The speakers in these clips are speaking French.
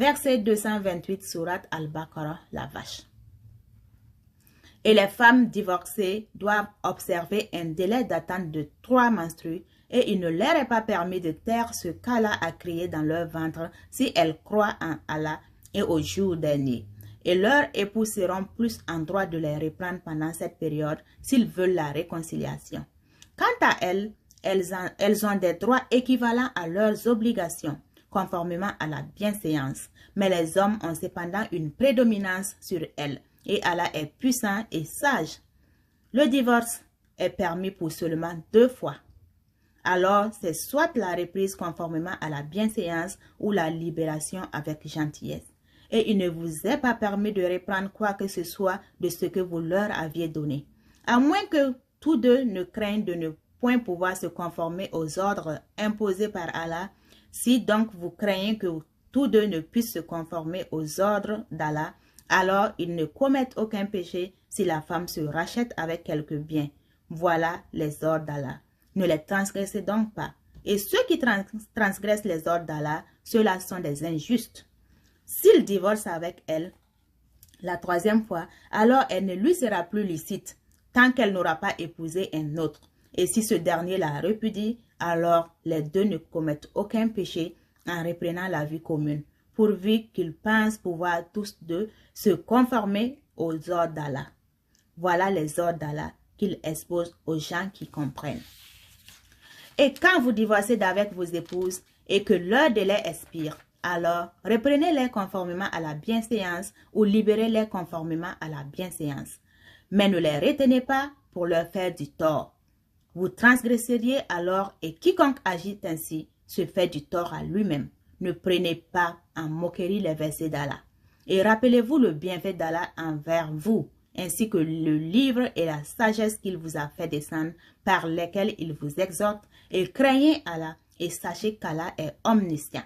Verset 228, Surat Al-Baqarah, la vache. Et les femmes divorcées doivent observer un délai d'attente de 3 menstrues et il ne leur est pas permis de taire ce qu'Allah a créé dans leur ventre si elles croient en Allah et au jour dernier. Et leurs époux seront plus en droit de les reprendre pendant cette période s'ils veulent la réconciliation. Quant à elles, elles ont des droits équivalents à leurs obligations, conformément à la bienséance. Mais les hommes ont cependant une prédominance sur elles, et Allah est puissant et sage. Le divorce est permis pour seulement 2 fois. Alors, c'est soit la reprise conformément à la bienséance ou la libération avec gentillesse. Et il ne vous est pas permis de reprendre quoi que ce soit de ce que vous leur aviez donné, à moins que tous deux ne craignent de ne point pouvoir se conformer aux ordres imposés par Allah. Si donc vous craignez que tous deux ne puissent se conformer aux ordres d'Allah, alors ils ne commettent aucun péché si la femme se rachète avec quelques biens. Voilà les ordres d'Allah. Ne les transgressez donc pas. Et ceux qui transgressent les ordres d'Allah, ceux-là sont des injustes. S'il divorce avec elle la 3e fois, alors elle ne lui sera plus licite tant qu'elle n'aura pas épousé un autre. Et si ce dernier la répudie, alors les deux ne commettent aucun péché en reprenant la vie commune, pourvu qu'ils pensent pouvoir tous deux se conformer aux ordres d'Allah. Voilà les ordres d'Allah qu'il expose aux gens qui comprennent. Et quand vous divorcez d'avec vos épouses et que leur délai expire, alors reprenez-les conformément à la bienséance ou libérez-les conformément à la bienséance. Mais ne les retenez pas pour leur faire du tort. Vous transgresseriez alors et quiconque agit ainsi se fait du tort à lui-même. Ne prenez pas en moquerie les versets d'Allah. Et rappelez-vous le bienfait d'Allah envers vous, ainsi que le livre et la sagesse qu'il vous a fait descendre, par lesquels il vous exhorte, et craignez Allah, et sachez qu'Allah est omniscient.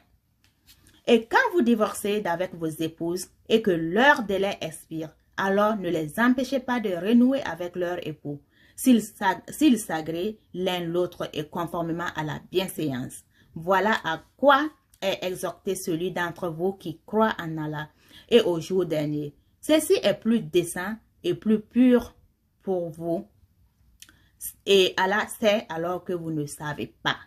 Et quand vous divorcez d'avec vos épouses, et que leur délai expire, alors ne les empêchez pas de renouer avec leur époux, s'ils s'agréent l'un l'autre et conformément à la bienséance. Voilà à quoi est exhorté celui d'entre vous qui croit en Allah et au jour dernier. Ceci est plus décent et plus pur pour vous. Et Allah sait alors que vous ne savez pas.